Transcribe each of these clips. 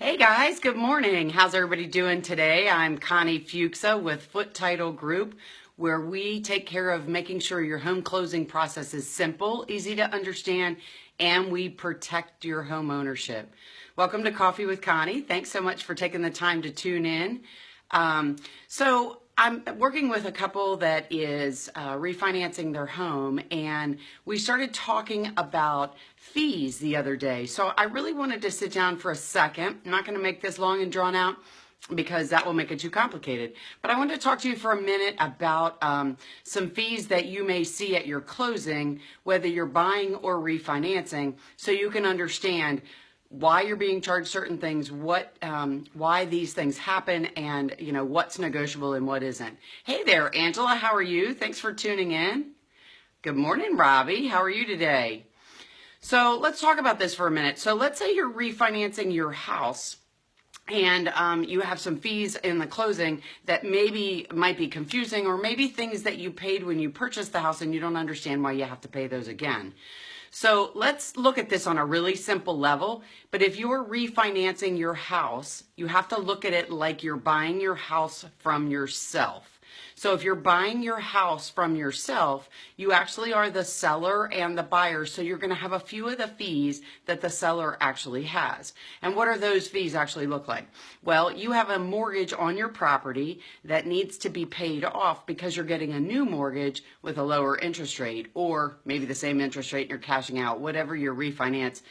Hey guys, good morning. How's everybody doing today? I'm Connie Fuksa with Foote Title Group, where we take care of making sure your home closing process is simple, easy to understand, and we protect your home ownership. Welcome to Coffee with Connie. Thanks so much for taking the time to tune in. So I'm working with a couple that is refinancing their home, and we started talking about fees the other day. So I really wanted to sit down for a second. I'm not going to make this long and drawn out because that will make it too complicated. But I wanted to talk to you for a minute about some fees that you may see at your closing, whether you're buying or refinancing, so you can understand why you're being charged certain things, why these things happen, and what's negotiable and what isn't. Hey there, Angela, how are you? Thanks for tuning in. Good morning, Robbie. How are you today? So let's talk about this for a minute. So let's say you're refinancing your house and you have some fees in the closing that maybe might be confusing, or maybe things that you paid when you purchased the house and you don't understand why you have to pay those again. So let's look at this on a really simple level. But if you're refinancing your house, you have to look at it like you're buying your house from yourself. So if you're buying your house from yourself, you actually are the seller and the buyer. So you're going to have a few of the fees that the seller actually has. And what are those fees actually look like? Well, you have a mortgage on your property that needs to be paid off because you're getting a new mortgage with a lower interest rate, or maybe the same interest rate and you're cashing out, whatever your refinance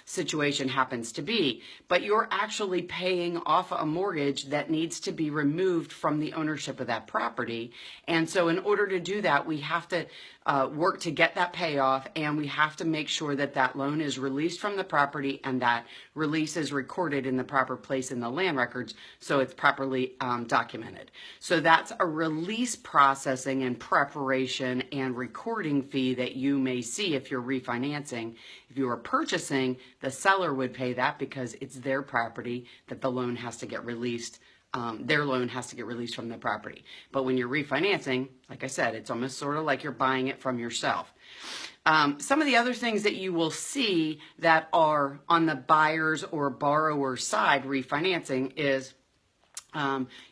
situation happens to be. But you're actually paying off a mortgage that needs to be removed from the ownership of that property. And so in order to do that, we have to work to get that payoff, and we have to make sure that that loan is released from the property and that release is recorded in the proper place in the land records so it's properly documented. So that's a release processing and preparation and recording fee that you may see if you're refinancing. If you are purchasing, the seller would pay that because it's their property that the loan has to get released. Their loan has to get released from the property. But when you're refinancing, like I said, it's almost sort of like you're buying it from yourself. Some of the other things that you will see that are on the buyer's or borrower's side refinancing is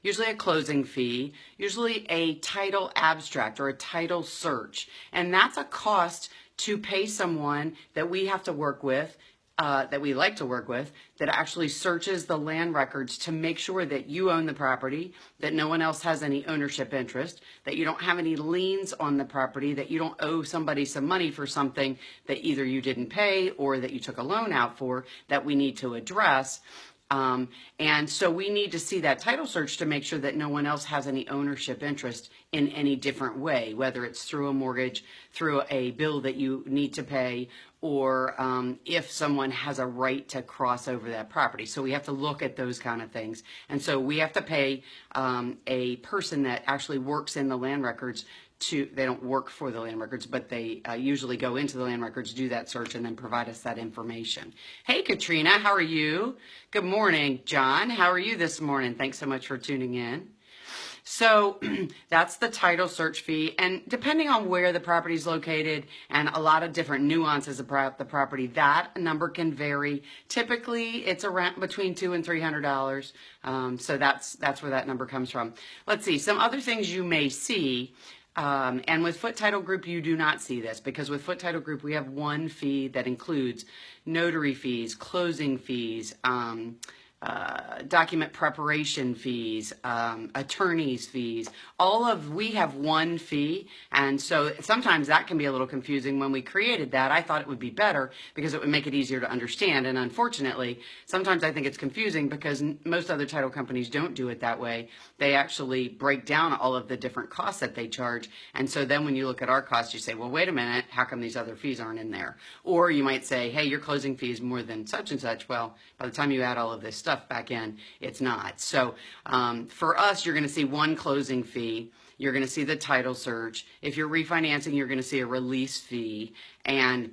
usually a closing fee, usually a title abstract or a title search. And that's a cost to pay someone that we have to work with, that we like to work with, that actually searches the land records to make sure that you own the property, that no one else has any ownership interest, that you don't have any liens on the property, that you don't owe somebody some money for something that either you didn't pay or that you took a loan out for that we need to address. And so we need to see that title search to make sure that no one else has any ownership interest in any different way, whether it's through a mortgage, through a bill that you need to pay, or if someone has a right to cross over that property. So we have to look at those kind of things. And so we have to pay a person that actually works in the land records they don't work for the land records, but they usually go into the land records, do that search, and then provide us that information. Hey, Katrina, how are you? Good morning, John. How are you this morning? Thanks so much for tuning in. So that's the title search fee, and depending on where the property is located and a lot of different nuances about the property, that number can vary. Typically, it's around between $200 and $300. So that's where that number comes from. Let's see some other things you may see. And with Foote Title Group, you do not see this, because with Foote Title Group, we have one fee that includes notary fees, closing fees, document preparation fees, attorney's fees. We have one fee, and so sometimes that can be a little confusing. When we created that, I thought it would be better because it would make it easier to understand, and unfortunately, sometimes I think it's confusing because most other title companies don't do it that way. They actually break down all of the different costs that they charge, and so then when you look at our costs, you say, well, wait a minute, how come these other fees aren't in there? Or you might say, hey, your closing fee is more than such and such. Well, by the time you add all of this stuff back in, it's not. So for us, you're going to see one closing fee. You're going to see the title search. If you're refinancing, you're going to see a release fee. And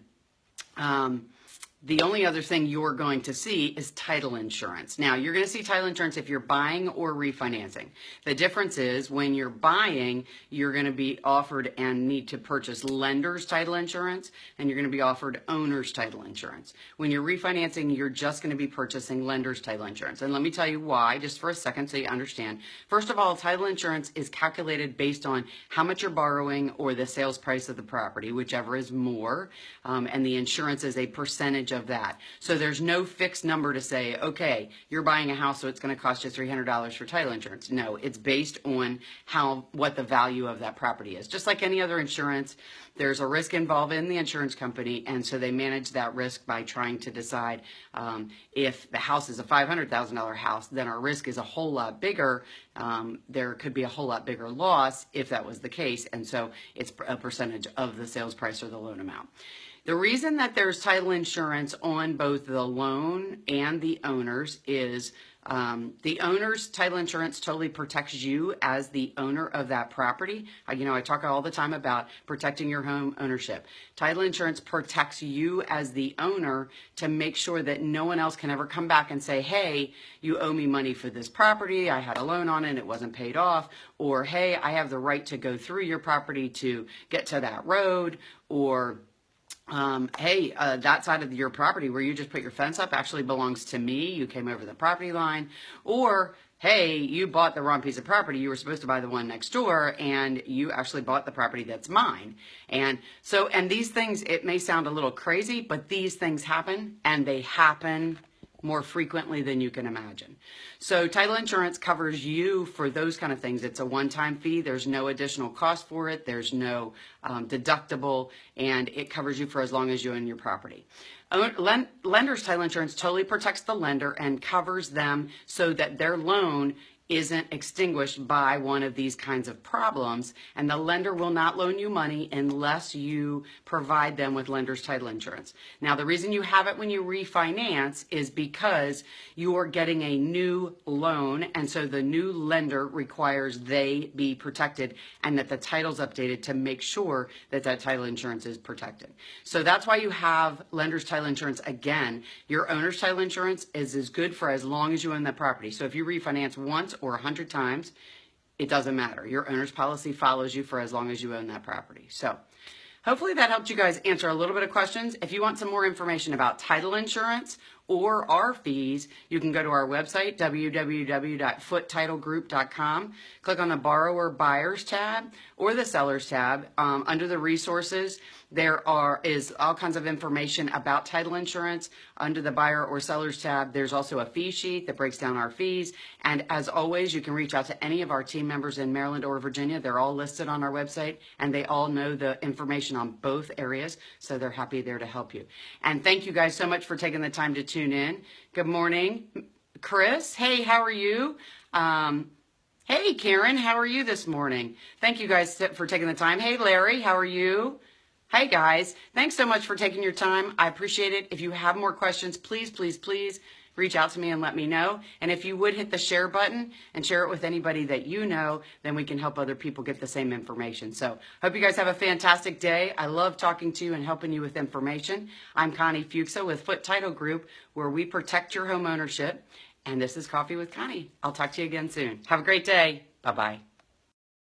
The only other thing you're going to see is title insurance. Now, you're going to see title insurance if you're buying or refinancing. The difference is when you're buying, you're going to be offered and need to purchase lender's title insurance, and you're going to be offered owner's title insurance. When you're refinancing, you're just going to be purchasing lender's title insurance. And let me tell you why, just for a second so you understand. First of all, title insurance is calculated based on how much you're borrowing or the sales price of the property, whichever is more, and the insurance is a percentage of that. So there's no fixed number to say, okay, you're buying a house, so it's going to cost you $300 for title insurance. No, it's based on what the value of that property is. Just like any other insurance, there's a risk involved in the insurance company, and so they manage that risk by trying to decide if the house is a $500,000 house, then our risk is a whole lot bigger. There could be a whole lot bigger loss if that was the case, and so it's a percentage of the sales price or the loan amount. The reason that there's title insurance on both the loan and the owners is the owner's title insurance totally protects you as the owner of that property. I talk all the time about protecting your home ownership. Title insurance protects you as the owner to make sure that no one else can ever come back and say, hey, you owe me money for this property. I had a loan on it and it wasn't paid off. Or, hey, I have the right to go through your property to get to that road. Or hey, that side of your property where you just put your fence up actually belongs to me. You came over the property line. Or, hey, you bought the wrong piece of property. You were supposed to buy the one next door, and you actually bought the property that's mine. And these things, it may sound a little crazy, but these things happen, and they happen more frequently than you can imagine. So title insurance covers you for those kind of things. It's a one-time fee. There's no additional cost for it. There's no deductible, and it covers you for as long as you own your property. Lender's title insurance totally protects the lender and covers them so that their loan isn't extinguished by one of these kinds of problems, and the lender will not loan you money unless you provide them with lender's title insurance. Now, the reason you have it when you refinance is because you are getting a new loan, and so the new lender requires they be protected and that the title's updated to make sure that that title insurance is protected. So that's why you have lender's title insurance. Again, your owner's title insurance is good for as long as you own that property. So if you refinance once or 100 times, it doesn't matter. Your owner's policy follows you for as long as you own that property. So hopefully that helped you guys answer a little bit of questions. If you want some more information about title insurance or our fees, you can go to our website, www.footetitlegroup.com. Click on the Borrower Buyers tab or the Sellers tab. Under the resources, there is all kinds of information about title insurance. Under the Buyer or Sellers tab, there's also a fee sheet that breaks down our fees. And as always, you can reach out to any of our team members in Maryland or Virginia. They're all listed on our website, and they all know the information on both areas, so they're happy there to help you. And thank you guys so much for taking the time to tune in. Good morning, Chris. Hey, how are you? Hey, Karen, how are you this morning? Thank you guys for taking the time. Hey, Larry, how are you? Hey, guys. Thanks so much for taking your time. I appreciate it. If you have more questions, please, please, please reach out to me and let me know. And if you would hit the share button and share it with anybody that you know, then we can help other people get the same information. So hope you guys have a fantastic day. I love talking to you and helping you with information. I'm Connie Fuksa with Foote Title Group, where we protect your home ownership. And this is Coffee with Connie. I'll talk to you again soon. Have a great day. Bye-bye.